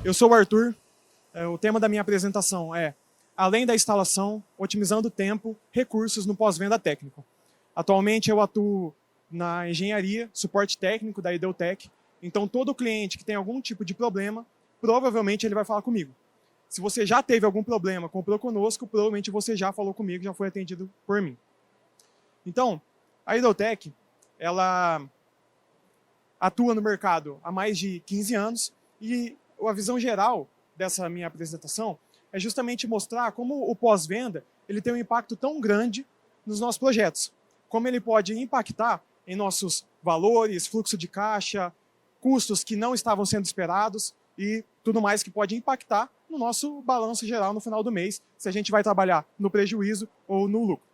Eu sou o Arthur. O tema da minha apresentação é além da instalação, otimizando tempo, recursos no pós-venda técnico. Atualmente eu atuo na engenharia, suporte técnico da Ideutec. Então todo cliente que tem algum tipo de problema, provavelmente ele vai falar comigo. Se você já teve algum problema, comprou conosco, provavelmente você já falou comigo, já foi atendido por mim. Então, a Ideutec, ela atua no mercado há mais de 15 anos e a visão geral dessa minha apresentação é justamente mostrar como o pós-venda ele tem um impacto tão grande nos nossos projetos, como ele pode impactar em nossos valores, fluxo de caixa, custos que não estavam sendo esperados e tudo mais que pode impactar no nosso balanço geral no final do mês, se a gente vai trabalhar no prejuízo ou no lucro.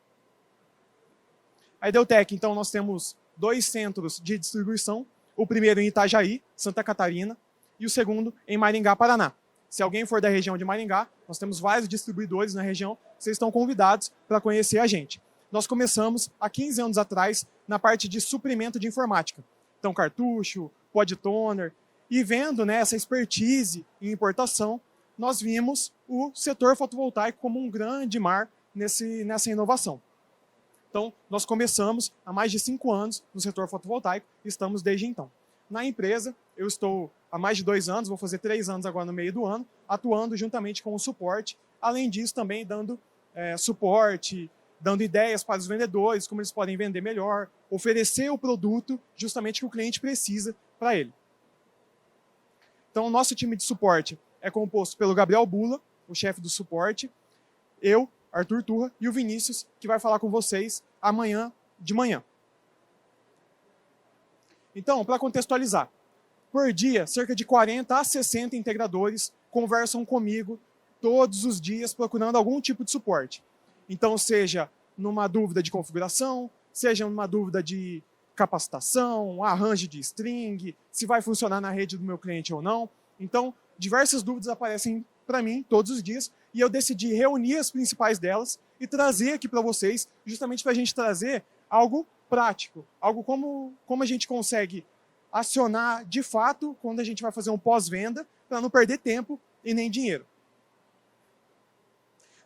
A Ideutec, então, nós temos 2 centros de distribuição, o primeiro em Itajaí, Santa Catarina, e o segundo em Maringá, Paraná. Se alguém for da região de Maringá, nós temos vários distribuidores na região, vocês estão convidados para conhecer a gente. Nós começamos há 15 anos atrás na parte de suprimento de informática. Então, cartucho, pod toner, e vendo essa expertise em importação, nós vimos o setor fotovoltaico como um grande mar nessa inovação. Então, nós começamos há mais de 5 anos no setor fotovoltaico e estamos desde então. Na empresa, eu estou há mais de 2 anos, vou fazer 3 anos agora no meio do ano, atuando juntamente com o suporte, além disso também dando suporte, dando ideias para os vendedores, como eles podem vender melhor, oferecer o produto justamente que o cliente precisa para ele. Então, o nosso time de suporte é composto pelo Gabriel Bula, o chefe do suporte, eu, Arthur Turra, e o Vinícius, que vai falar com vocês amanhã de manhã. Então, para contextualizar, por dia, cerca de 40 a 60 integradores conversam comigo todos os dias procurando algum tipo de suporte. Então, seja numa dúvida de configuração, seja numa dúvida de capacitação, arranjo de string, se vai funcionar na rede do meu cliente ou não. Então, diversas dúvidas aparecem para mim todos os dias e eu decidi reunir as principais delas e trazer aqui para vocês, justamente para a gente trazer algo prático, algo como a gente consegue acionar de fato quando a gente vai fazer um pós-venda para não perder tempo e nem dinheiro.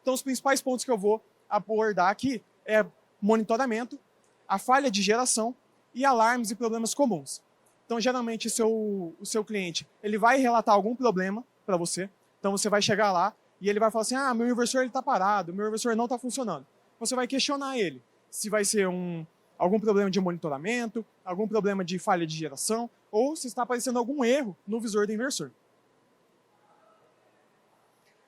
Então, os principais pontos que eu vou abordar aqui é monitoramento, a falha de geração e alarmes e problemas comuns. Então, geralmente, o seu cliente ele vai relatar algum problema para você. Então, você vai chegar lá e ele vai falar assim, meu inversor está parado, meu inversor não está funcionando. Você vai questionar ele se vai ser algum problema de monitoramento, algum problema de falha de geração, ou se está aparecendo algum erro no visor do inversor.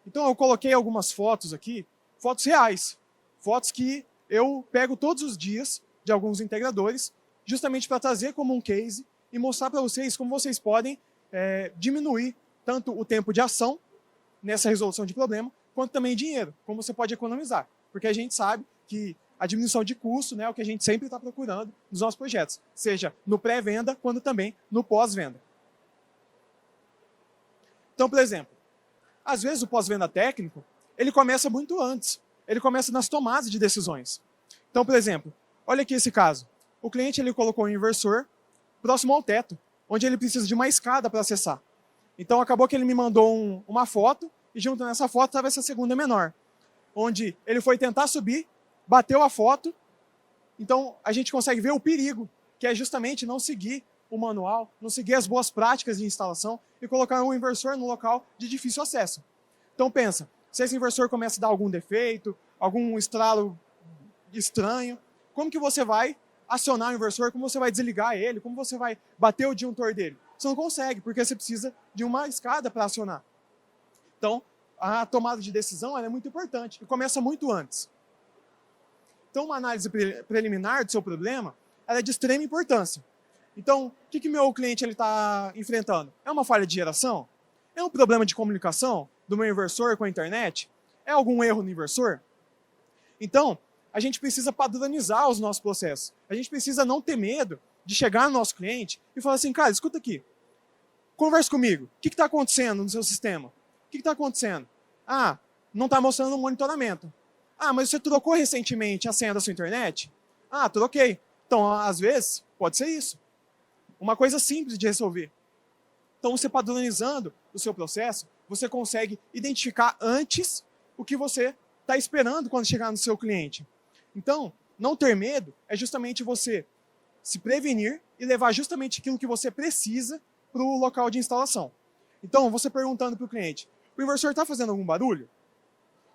Então, eu coloquei algumas fotos aqui, fotos reais, fotos que eu pego todos os dias de alguns integradores, justamente para trazer como um case e mostrar para vocês como vocês podem diminuir tanto o tempo de ação nessa resolução de problema, quanto também dinheiro, como você pode economizar. Porque a gente sabe que a diminuição de custo é o que a gente sempre está procurando nos nossos projetos, seja no pré-venda, quanto também no pós-venda. Então, por exemplo, às vezes o pós-venda técnico, ele começa muito antes. Ele começa nas tomadas de decisões. Então, por exemplo, olha aqui esse caso. O cliente ele colocou um inversor próximo ao teto, onde ele precisa de uma escada para acessar. Então, acabou que ele me mandou uma foto, e junto nessa foto estava essa segunda menor, onde ele foi tentar subir, bateu a foto, então a gente consegue ver o perigo, que é justamente não seguir o manual, não seguir as boas práticas de instalação e colocar um inversor no local de difícil acesso. Então pensa, se esse inversor começa a dar algum defeito, algum estralo estranho, como que você vai acionar o inversor, como você vai desligar ele, como você vai bater o disjuntor dele? Você não consegue, porque você precisa de uma escada para acionar. Então, a tomada de decisão é muito importante e começa muito antes. Então, uma análise preliminar do seu problema ela é de extrema importância. Então, o que meu cliente está enfrentando? É uma falha de geração? É um problema de comunicação do meu inversor com a internet? É algum erro no inversor? Então, a gente precisa padronizar os nossos processos. A gente precisa não ter medo de chegar no nosso cliente e falar assim, cara, escuta aqui, conversa comigo, o que está acontecendo no seu sistema? O que está acontecendo? Não está mostrando o monitoramento. Mas você trocou recentemente a senha da sua internet? Troquei. Então, às vezes, pode ser isso. Uma coisa simples de resolver. Então, você padronizando o seu processo, você consegue identificar antes o que você está esperando quando chegar no seu cliente. Então, não ter medo é justamente você se prevenir e levar justamente aquilo que você precisa para o local de instalação. Então, você perguntando para o cliente, o inversor está fazendo algum barulho?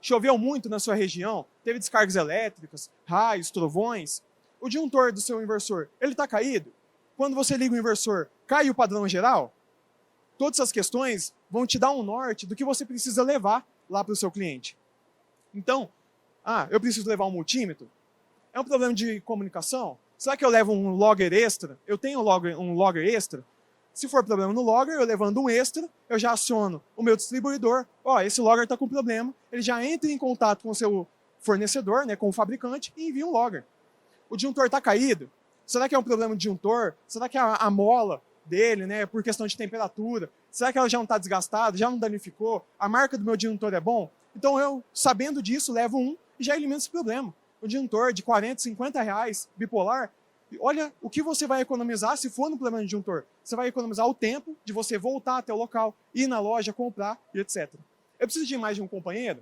Choveu muito na sua região? Teve descargas elétricas, raios, trovões? O disjuntor do seu inversor, ele está caído? Quando você liga o inversor, cai o padrão geral? Todas essas questões vão te dar um norte do que você precisa levar lá para o seu cliente. Então, eu preciso levar um multímetro? É um problema de comunicação? Será que eu levo um logger extra? Eu tenho um logger extra? Se for problema no logger, eu levando um extra, eu já aciono o meu distribuidor. Esse logger está com problema. Ele já entra em contato com o seu fornecedor, né, com o fabricante, e envia um logger. O disjuntor está caído? Será que é um problema de disjuntor? Será que a mola dele, né, por questão de temperatura, será que ela já não está desgastada, já não danificou? A marca do meu disjuntor é bom? Então eu, sabendo disso, levo um e já elimino esse problema. O disjuntor de 40, 50 reais, bipolar, olha o que você vai economizar se for no problema de disjuntor. Você vai economizar o tempo de você voltar até o local, ir na loja, comprar e etc. Eu preciso de mais de um companheiro?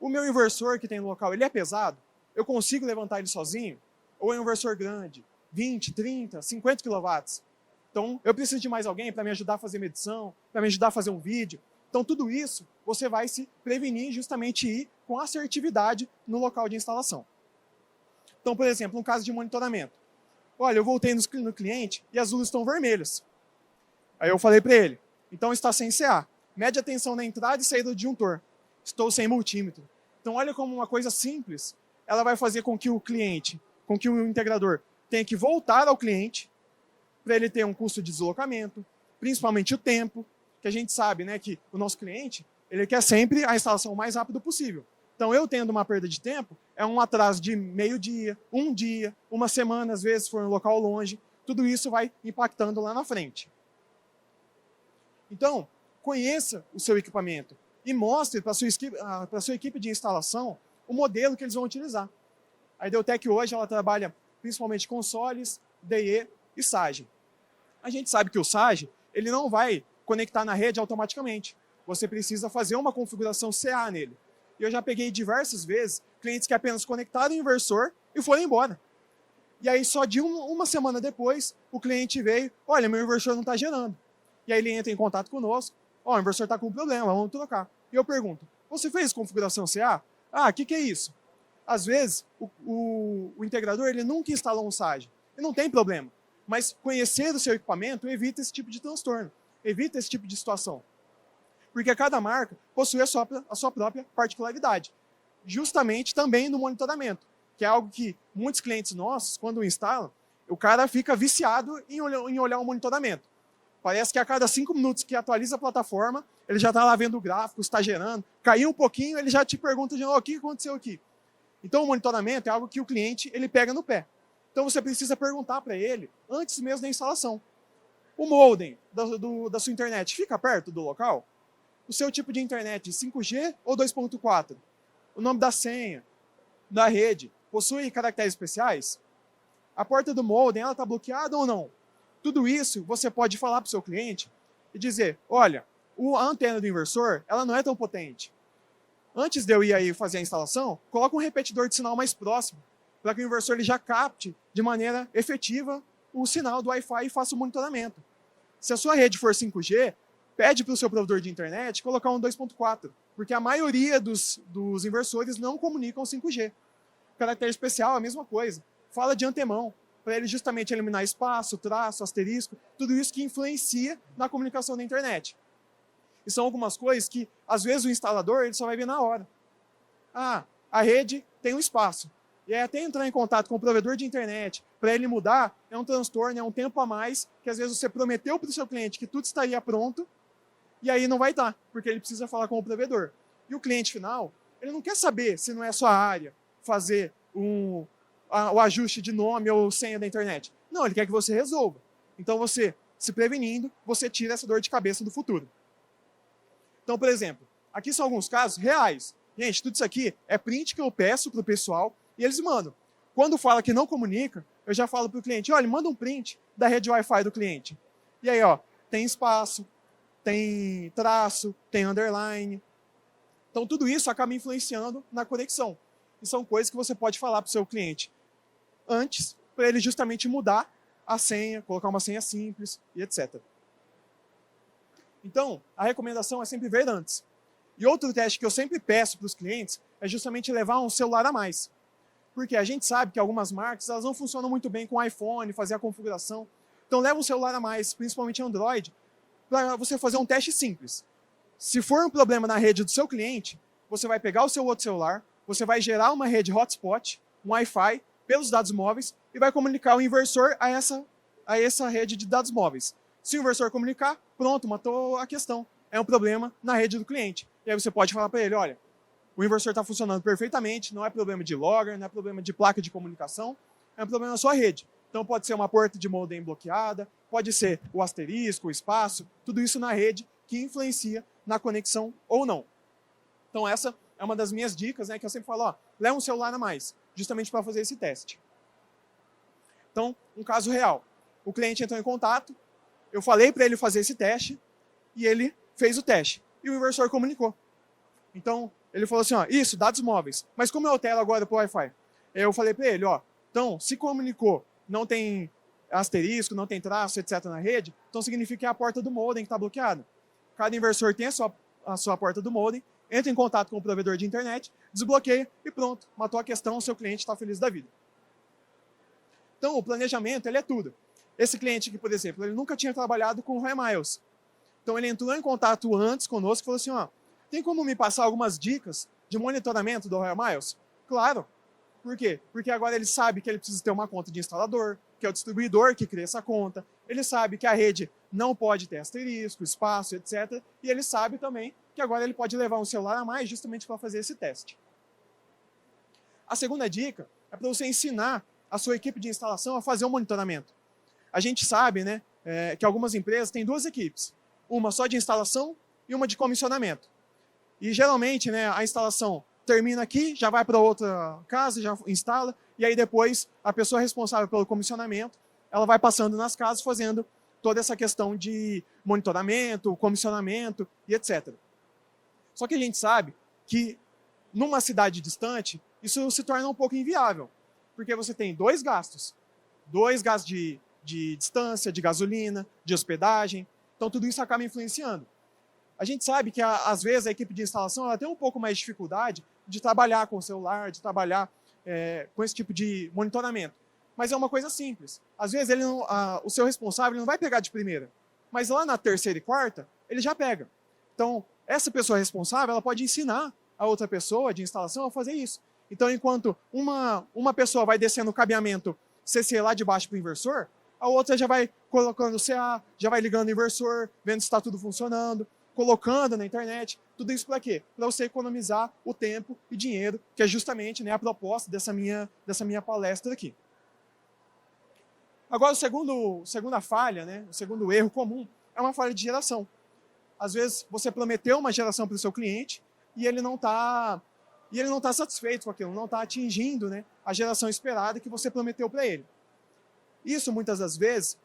O meu inversor que tem no local, ele é pesado? Eu consigo levantar ele sozinho? Ou é um inversor grande? 20, 30, 50 kW? Então, eu preciso de mais alguém para me ajudar a fazer medição, para me ajudar a fazer um vídeo. Então, tudo isso, você vai se prevenir justamente ir com assertividade no local de instalação. Então, por exemplo, um caso de monitoramento. Olha, eu voltei no cliente e as luzes estão vermelhas. Aí eu falei para ele, então está sem CA. Mede a tensão na entrada e saída do disjuntor. Estou sem multímetro. Então, olha como uma coisa simples, ela vai fazer com que o cliente, com que o integrador tenha que voltar ao cliente, para ele ter um custo de deslocamento, principalmente o tempo, que a gente sabe, né, que o nosso cliente, ele quer sempre a instalação o mais rápido possível. Então, eu tendo uma perda de tempo, é um atraso de meio dia, um dia, uma semana, às vezes, se for um local longe, tudo isso vai impactando lá na frente. Então, conheça o seu equipamento e mostre para a sua equipe de instalação o modelo que eles vão utilizar. A Ideutec hoje, ela trabalha principalmente consoles, DE e SAGE. A gente sabe que o SAGE, ele não vai conectar na rede automaticamente. Você precisa fazer uma configuração CA nele. E eu já peguei diversas vezes clientes que apenas conectaram o inversor e foram embora. E aí só de uma semana depois, o cliente veio, olha, meu inversor não está gerando. E aí ele entra em contato conosco, o inversor está com problema, vamos trocar. E eu pergunto, você fez configuração CA? O que é isso? Às vezes, o integrador ele nunca instalou um SAGE. E não tem problema. Mas conhecer o seu equipamento evita esse tipo de transtorno, evita esse tipo de situação. Porque cada marca possui a sua própria particularidade. Justamente também no monitoramento, que é algo que muitos clientes nossos, quando instalam, o cara fica viciado em olhar o monitoramento. Parece que a cada 5 minutos que atualiza a plataforma, ele já está lá vendo o gráfico, está gerando, caiu um pouquinho, ele já te pergunta de novo, o que aconteceu aqui? Então o monitoramento é algo que o cliente ele pega no pé. Então você precisa perguntar para ele antes mesmo da instalação. O modem da sua internet fica perto do local? O seu tipo de internet 5G ou 2.4? O nome da senha, da rede, possui caracteres especiais? A porta do modem está bloqueada ou não? Tudo isso você pode falar para o seu cliente e dizer, olha, a antena do inversor ela não é tão potente. Antes de eu ir aí fazer a instalação, coloca um repetidor de sinal mais próximo, para que o inversor ele já capte de maneira efetiva o sinal do Wi-Fi e faça o monitoramento. Se a sua rede for 5G, pede para o seu provedor de internet colocar um 2.4, porque a maioria dos inversores não comunicam 5G. Caractere especial, a mesma coisa. Fala de antemão, para ele justamente eliminar espaço, traço, asterisco, tudo isso que influencia na comunicação da internet. E são algumas coisas que, às vezes, o instalador ele só vai ver na hora. A rede tem um espaço. E aí, até entrar em contato com o provedor de internet, para ele mudar, é um transtorno, é um tempo a mais, que às vezes você prometeu para o seu cliente que tudo estaria pronto, e aí não vai estar, porque ele precisa falar com o provedor. E o cliente final, ele não quer saber se não é a sua área fazer o ajuste de nome ou senha da internet. Não, ele quer que você resolva. Então você, se prevenindo, você tira essa dor de cabeça do futuro. Então, por exemplo, aqui são alguns casos reais. Gente, tudo isso aqui é print que eu peço para o pessoal e eles mandam. Quando fala que não comunica, eu já falo para o cliente, olha, manda um print da rede Wi-Fi do cliente. E aí, ó, tem espaço, tem traço, tem underline. Então, tudo isso acaba influenciando na conexão. E são coisas que você pode falar para o seu cliente antes, para ele justamente mudar a senha, colocar uma senha simples e etc. Então, a recomendação é sempre ver antes. E outro teste que eu sempre peço para os clientes é justamente levar um celular a mais. Porque a gente sabe que algumas marcas elas não funcionam muito bem com o iPhone, fazer a configuração. Então, leva um celular a mais, principalmente Android, para você fazer um teste simples. Se for um problema na rede do seu cliente, você vai pegar o seu outro celular, você vai gerar uma rede hotspot, um Wi-Fi, pelos dados móveis, e vai comunicar o inversor a essa rede de dados móveis. Se o inversor comunicar, pronto, matou a questão. É um problema na rede do cliente. E aí você pode falar para ele, olha, o inversor está funcionando perfeitamente, não é problema de logger, não é problema de placa de comunicação, é um problema na sua rede. Então pode ser uma porta de modem bloqueada, pode ser o asterisco, o espaço, tudo isso na rede que influencia na conexão ou não. Então essa é uma das minhas dicas, né, que eu sempre falo, ó, leva um celular a mais, justamente para fazer esse teste. Então, um caso real. O cliente entrou em contato, eu falei para ele fazer esse teste, e ele fez o teste. E o inversor comunicou. Então, ele falou assim, ó, isso, dados móveis. Mas como eu altero agora para o Wi-Fi? Eu falei para ele, ó, então, se comunicou, não tem asterisco, não tem traço, etc. na rede, então significa que é a porta do modem que está bloqueada. Cada inversor tem a sua porta do modem, entra em contato com o provedor de internet, desbloqueia e pronto, matou a questão, o seu cliente está feliz da vida. Então, o planejamento, ele é tudo. Esse cliente aqui, por exemplo, ele nunca tinha trabalhado com Royal Miles. Então, ele entrou em contato antes conosco e falou assim, ó, tem como me passar algumas dicas de monitoramento do Royal Miles? Claro. Por quê? Porque agora ele sabe que ele precisa ter uma conta de instalador, que é o distribuidor que cria essa conta. Ele sabe que a rede não pode ter asterisco, espaço, etc. E ele sabe também que agora ele pode levar um celular a mais justamente para fazer esse teste. A segunda dica é para você ensinar a sua equipe de instalação a fazer o monitoramento. A gente sabe, né, que algumas empresas têm duas equipes. Uma só de instalação e uma de comissionamento. E geralmente, né, a instalação termina aqui, já vai para outra casa, já instala, e aí depois a pessoa responsável pelo comissionamento, ela vai passando nas casas fazendo toda essa questão de monitoramento, comissionamento e etc. Só que a gente sabe que numa cidade distante, isso se torna um pouco inviável, porque você tem dois gastos de distância, de gasolina, de hospedagem, então tudo isso acaba influenciando. A gente sabe que, às vezes, a equipe de instalação ela tem um pouco mais de dificuldade de trabalhar com o celular, de trabalhar com esse tipo de monitoramento. Mas é uma coisa simples. Às vezes, o seu responsável não vai pegar de primeira, mas lá na terceira e quarta, ele já pega. Então, essa pessoa responsável ela pode ensinar a outra pessoa de instalação a fazer isso. Então, enquanto uma pessoa vai descendo o cabeamento CC lá de baixo para o inversor, a outra já vai colocando o CA, já vai ligando o inversor, vendo se está tudo funcionando, colocando na internet, tudo isso para quê? Para você economizar o tempo e dinheiro, que é justamente, né, a proposta dessa minha palestra aqui. Agora, segunda falha, né, o segundo erro comum, é uma falha de geração. Às vezes, você prometeu uma geração para o seu cliente e ele não está satisfeito com aquilo, não está atingindo, né, a geração esperada que você prometeu para ele. Isso, muitas das vezes,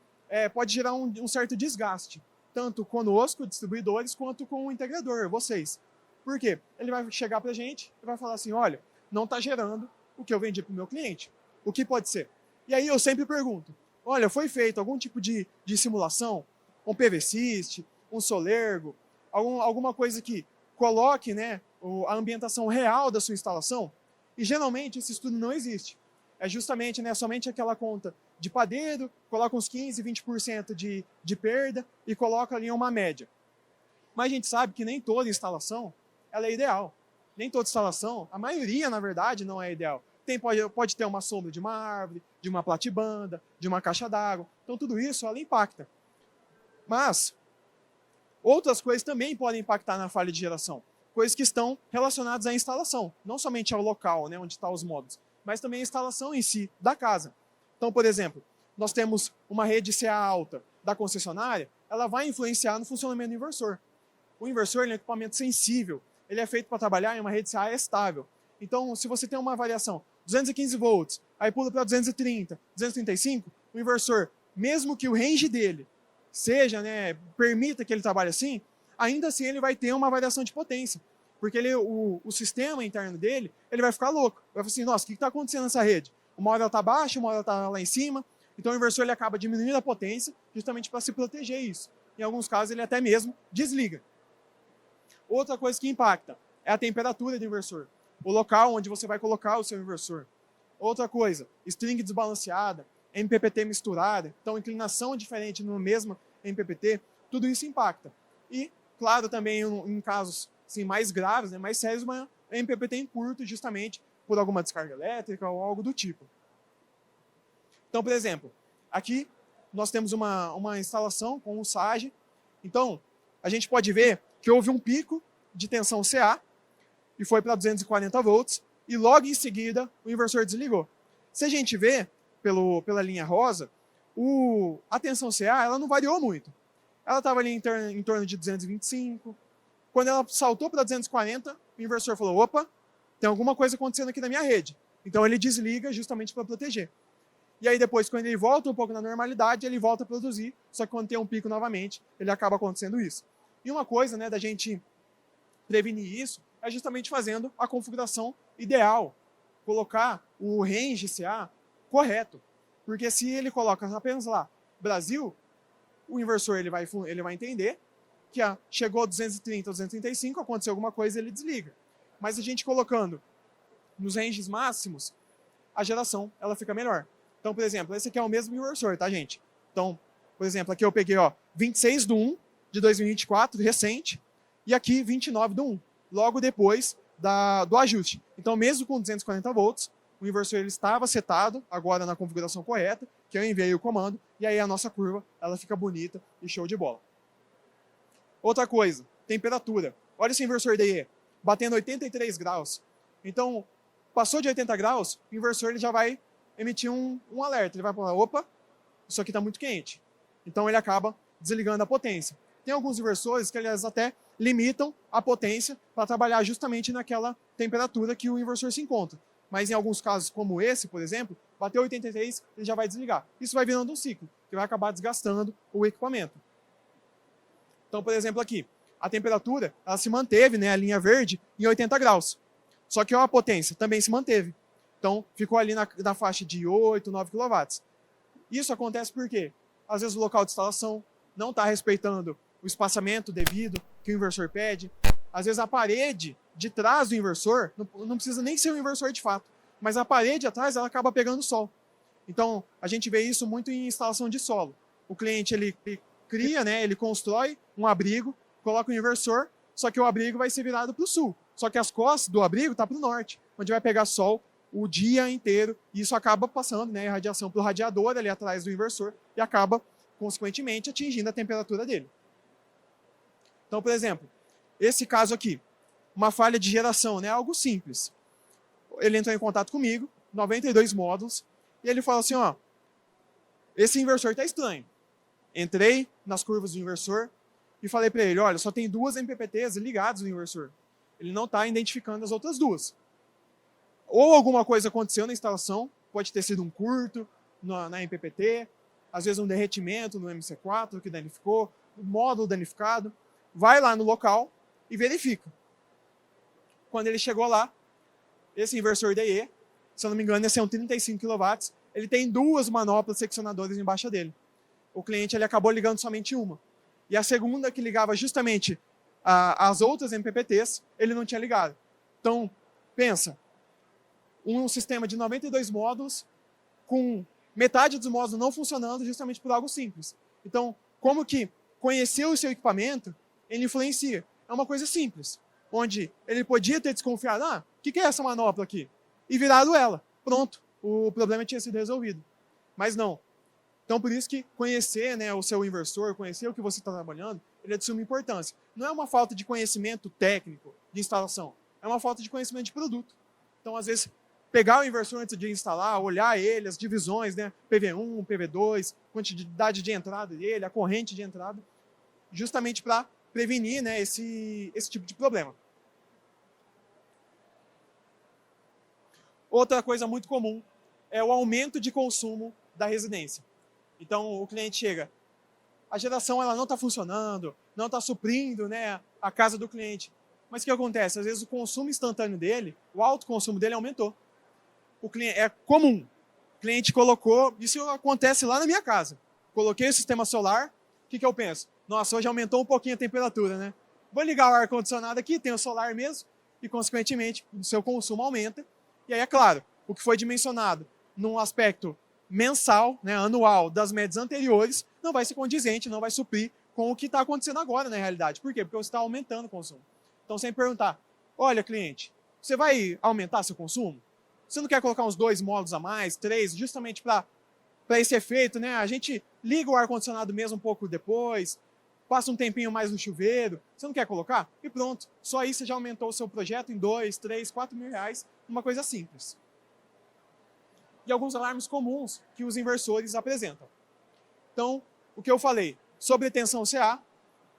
pode gerar um certo desgaste, tanto conosco, distribuidores, quanto com o integrador, vocês. Por quê? Ele vai chegar para a gente e vai falar assim, olha, não está gerando o que eu vendi para o meu cliente. O que pode ser? E aí eu sempre pergunto, olha, foi feito algum tipo de simulação? Um PVSys, um Solergo, alguma coisa que coloque, né, a ambientação real da sua instalação? E geralmente esse estudo não existe. É justamente, né, somente aquela conta de padeiro, coloca uns 15%, 20% de perda e coloca ali uma média. Mas a gente sabe que nem toda instalação ela é ideal. Nem toda instalação, a maioria, na verdade, não é ideal. Pode ter uma sombra de uma árvore, de uma platibanda, de uma caixa d'água. Então tudo isso ela impacta. Mas outras coisas também podem impactar na falha de geração. Coisas que estão relacionadas à instalação, não somente ao local, né, onde estão os módulos, mas também a instalação em si da casa. Então, por exemplo, nós temos uma rede CA alta da concessionária, ela vai influenciar no funcionamento do inversor. O inversor ele é um equipamento sensível, ele é feito para trabalhar em uma rede CA estável. Então, se você tem uma variação 215 volts, aí pula para 230, 235, o inversor, mesmo que o range dele seja, né, permita que ele trabalhe assim, ainda assim ele vai ter uma variação de potência. Porque o sistema interno dele, ele vai ficar louco. Vai falar assim, nossa, o que está acontecendo nessa rede? Uma hora ela está baixa, uma hora ela está lá em cima. Então o inversor ele acaba diminuindo a potência justamente para se proteger isso. Em alguns casos ele até mesmo desliga. Outra coisa que impacta é a temperatura do inversor. O local onde você vai colocar o seu inversor. Outra coisa, string desbalanceada, MPPT misturada, então inclinação diferente no mesmo MPPT, tudo isso impacta. E, claro, também em casos assim, mais graves, né, mais sérios, uma MPPT em curto, justamente por alguma descarga elétrica ou algo do tipo. Então, por exemplo, aqui nós temos uma instalação com o SAGE. Então, a gente pode ver que houve um pico de tensão CA e foi para 240 volts, e logo em seguida o inversor desligou. Se a gente vê pela linha rosa, a tensão CA ela não variou muito. Ela estava ali em torno de 225. Quando ela saltou para 240, o inversor falou, opa, tem alguma coisa acontecendo aqui na minha rede. Então ele desliga justamente para proteger. E aí depois, quando ele volta um pouco na normalidade, ele volta a produzir, só que quando tem um pico novamente, ele acaba acontecendo isso. E uma coisa, né, da gente prevenir isso é justamente fazendo a configuração ideal, colocar o range CA correto. Porque se ele coloca apenas lá Brasil, o inversor ele vai entender que chegou a 230 ou 235, aconteceu alguma coisa, ele desliga. Mas a gente colocando nos ranges máximos, a geração ela fica melhor. Então, por exemplo, esse aqui é o mesmo inversor, tá, gente? Então, por exemplo, aqui eu peguei 26 do 1 de 2024, recente, e aqui 29 do 1, logo depois do ajuste. Então, mesmo com 240 volts, o inversor ele estava setado, agora na configuração correta, que eu enviei o comando, e aí a nossa curva ela fica bonita e show de bola. Outra coisa, temperatura. Olha esse inversor DE, batendo 83 graus. Então, passou de 80 graus, o inversor ele já vai emitir um alerta. Ele vai falar, opa, isso aqui está muito quente. Então ele acaba desligando a potência. Tem alguns inversores que eles até limitam a potência para trabalhar justamente naquela temperatura que o inversor se encontra. Mas em alguns casos, como esse, por exemplo, bateu 83, ele já vai desligar. Isso vai virando um ciclo, que vai acabar desgastando o equipamento. Então, por exemplo, aqui, a temperatura ela se manteve, né, a linha verde, em 80 graus. Só que a potência também se manteve. Então, ficou ali na faixa de 8, 9 kW. Isso acontece por quê? Às vezes o local de instalação não está respeitando o espaçamento devido que o inversor pede. Às vezes a parede de trás do inversor, não precisa nem ser um inversor de fato, mas a parede atrás ela acaba pegando sol. Então, a gente vê isso muito em instalação de solo. O cliente ele cria, né, ele constrói um abrigo, coloca um inversor, só que o abrigo vai ser virado para o sul. Só que as costas do abrigo estão para o norte, onde vai pegar sol o dia inteiro, e isso acaba passando, né, a radiação para o radiador ali atrás do inversor e acaba, consequentemente, atingindo a temperatura dele. Então, por exemplo, esse caso aqui, uma falha de geração, né, algo simples. Ele entrou em contato comigo, 92 módulos, e ele falou assim, esse inversor está estranho. Entrei nas curvas do inversor e falei para ele, olha, só tem 2 MPPTs ligados no inversor. Ele não está identificando as outras 2. Ou alguma coisa aconteceu na instalação, pode ter sido um curto na MPPT, às vezes um derretimento no MC4 que danificou, um módulo danificado. Vai lá no local e verifica. Quando ele chegou lá, esse inversor DE, se eu não me engano, esse é um 35 kW, ele tem 2 manoplas seccionadoras embaixo dele. O cliente ele acabou ligando somente uma. E a segunda, que ligava justamente as outras MPPTs, ele não tinha ligado. Então, pensa, um sistema de 92 módulos, com metade dos módulos não funcionando justamente por algo simples. Então, como que conhecer o seu equipamento, ele influencia. É uma coisa simples, onde ele podia ter desconfiado, o que é essa manopla aqui? E virado ela. Pronto, o problema tinha sido resolvido. Mas não. Então, por isso que conhecer, né, o seu inversor, conhecer o que você está trabalhando, ele é de suma importância. Não é uma falta de conhecimento técnico de instalação, é uma falta de conhecimento de produto. Então, às vezes, pegar o inversor antes de instalar, olhar ele, as divisões, né, PV1, PV2, quantidade de entrada dele, a corrente de entrada, justamente para prevenir, né, esse tipo de problema. Outra coisa muito comum é o aumento de consumo da residência. Então, o cliente chega, a geração ela não está funcionando, não está suprindo, né, a casa do cliente. Mas o que acontece? Às vezes o consumo instantâneo dele, o alto consumo dele aumentou. O cliente, é comum. O cliente colocou, isso acontece lá na minha casa. Coloquei o sistema solar, o que eu penso? Nossa, hoje aumentou um pouquinho a temperatura, né? Vou ligar o ar-condicionado aqui, tem o solar mesmo, e consequentemente o seu consumo aumenta. E aí, é claro, o que foi dimensionado num aspecto mensal, né, anual, das médias anteriores, não vai ser condizente, não vai suprir com o que está acontecendo agora na realidade. Por quê? Porque você está aumentando o consumo. Então, sem perguntar, olha, cliente, você vai aumentar seu consumo? Você não quer colocar uns 2 módulos a mais, 3, justamente para esse efeito, né? A gente liga o ar-condicionado mesmo um pouco depois, passa um tempinho mais no chuveiro, você não quer colocar? E pronto, só aí você já aumentou o seu projeto em 2, 3, 4 mil reais, uma coisa simples. E alguns alarmes comuns que os inversores apresentam. Então, o que eu falei, sobre tensão CA,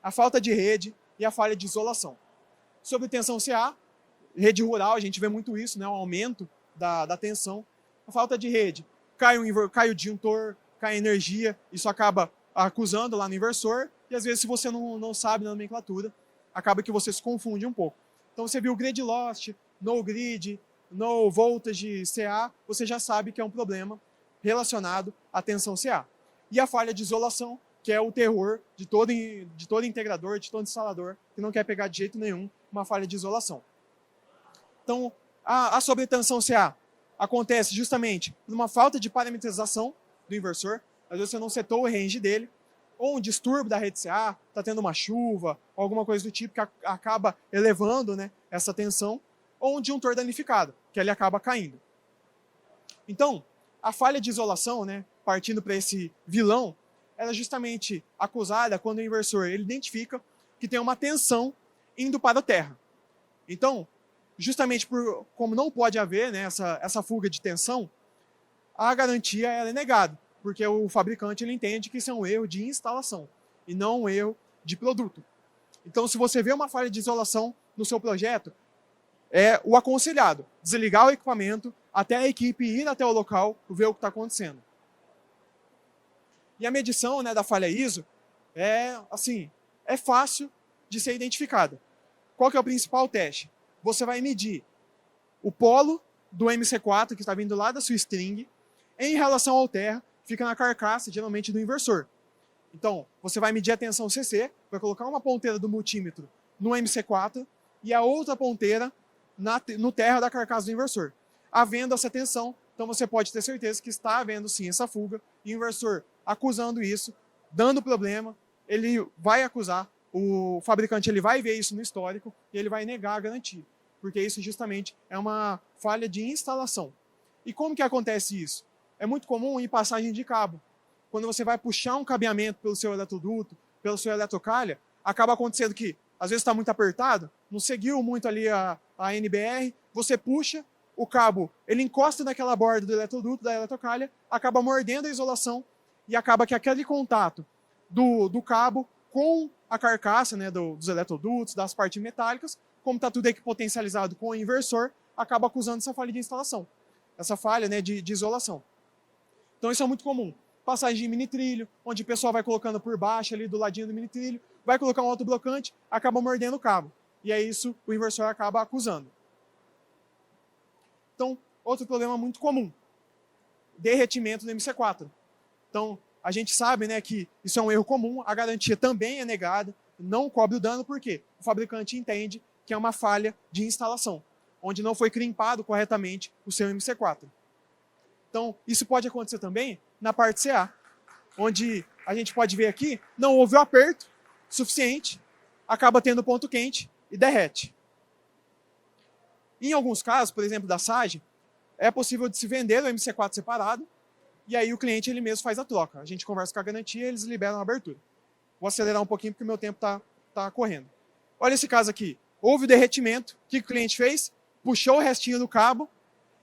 a falta de rede e a falha de isolação. Sobre tensão CA, rede rural, a gente vê muito isso, né? O aumento da tensão. A falta de rede, cai o disjuntor, cai a energia, isso acaba acusando lá no inversor, e às vezes se você não sabe na nomenclatura, acaba que você se confunde um pouco. Então você viu grid loss, no grid, no voltage CA, você já sabe que é um problema relacionado à tensão CA. E a falha de isolação, que é o terror de todo integrador, de todo instalador, que não quer pegar de jeito nenhum uma falha de isolação. Então, a sobretensão CA acontece justamente por uma falta de parametrização do inversor. Às vezes você não setou o range dele, ou um distúrbio da rede CA, está tendo uma chuva, ou alguma coisa do tipo que acaba elevando, né, essa tensão, ou um disjuntor danificado, que ele acaba caindo. Então, a falha de isolação, né, partindo para esse vilão, ela é justamente acusada quando o inversor ele identifica que tem uma tensão indo para a terra. Então, justamente como não pode haver, né, essa fuga de tensão, a garantia ela é negada, porque o fabricante ele entende que isso é um erro de instalação e não um erro de produto. Então, se você vê uma falha de isolação no seu projeto, é o aconselhado desligar o equipamento até a equipe ir até o local ver o que está acontecendo. E a medição, né, da falha ISO é fácil de ser identificada. Qual que é o principal teste? Você vai medir o polo do MC4, que está vindo lá da sua string, em relação ao terra, fica na carcaça, geralmente do inversor. Então, você vai medir a tensão CC, vai colocar uma ponteira do multímetro no MC4 e a outra ponteira no terra da carcaça do inversor. Havendo essa tensão, então você pode ter certeza que está havendo sim essa fuga, e o inversor acusando isso, dando problema, ele vai acusar, o fabricante ele vai ver isso no histórico e ele vai negar a garantia, porque isso justamente é uma falha de instalação. E como que acontece isso? É muito comum em passagem de cabo. Quando você vai puxar um cabeamento pelo seu eletroduto, pelo seu eletrocalha, acaba acontecendo que, às vezes está muito apertado, não seguiu muito ali a NBR, você puxa, o cabo ele encosta naquela borda do eletroduto, da eletrocalha, acaba mordendo a isolação e acaba que aquele contato do cabo com a carcaça, né, dos eletrodutos, das partes metálicas, como está tudo aqui potencializado com o inversor, acaba acusando essa falha de instalação, essa falha, né, de isolação. Então isso é muito comum. Passagem de mini trilho, onde o pessoal vai colocando por baixo ali do ladinho do mini trilho, vai colocar um autoblocante, acaba mordendo o cabo. E é isso o inversor acaba acusando. Então, outro problema muito comum, derretimento do MC4. Então, a gente sabe, né, que isso é um erro comum, a garantia também é negada, não cobre o dano, porque o fabricante entende que é uma falha de instalação, onde não foi crimpado corretamente o seu MC4. Então, isso pode acontecer também na parte CA, onde a gente pode ver aqui, não houve o aperto suficiente, acaba tendo ponto quente e derrete. Em alguns casos, por exemplo, da SAGE, é possível de se vender o MC4 separado, e aí o cliente ele mesmo faz a troca. A gente conversa com a garantia e eles liberam a abertura. Vou acelerar um pouquinho porque o meu tempo está correndo. Olha esse caso aqui. Houve derretimento. O que o cliente fez? Puxou o restinho do cabo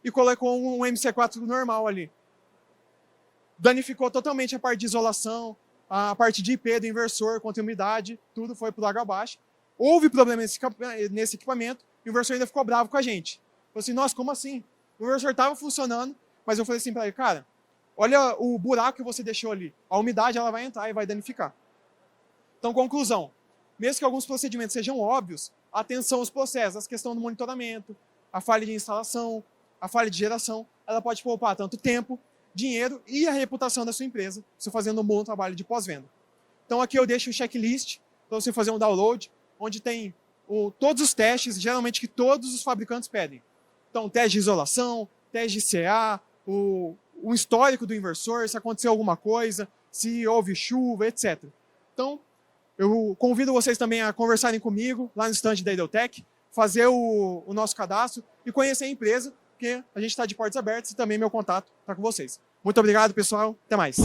e colocou um MC4 normal ali. Danificou totalmente a parte de isolação, a parte de IP do inversor, contra a umidade, tudo foi por água abaixo. Houve problema nesse equipamento, e o inversor ainda ficou bravo com a gente. Falou assim, nossa, como assim? O inversor estava funcionando, mas eu falei assim para ele, cara, olha o buraco que você deixou ali, a umidade ela vai entrar e vai danificar. Então, conclusão. Mesmo que alguns procedimentos sejam óbvios, atenção aos processos, a questão do monitoramento, a falha de instalação, a falha de geração, ela pode poupar tanto tempo, dinheiro e a reputação da sua empresa, você fazendo um bom trabalho de pós-venda. Então aqui eu deixo o checklist para você fazer um download, onde tem todos os testes, geralmente que todos os fabricantes pedem. Então, teste de isolação, teste de CA, o histórico do inversor, se aconteceu alguma coisa, se houve chuva, etc. Então, eu convido vocês também a conversarem comigo lá no stand da Ideutec, fazer o nosso cadastro e conhecer a empresa, porque a gente está de portas abertas e também meu contato está com vocês. Muito obrigado, pessoal. Até mais.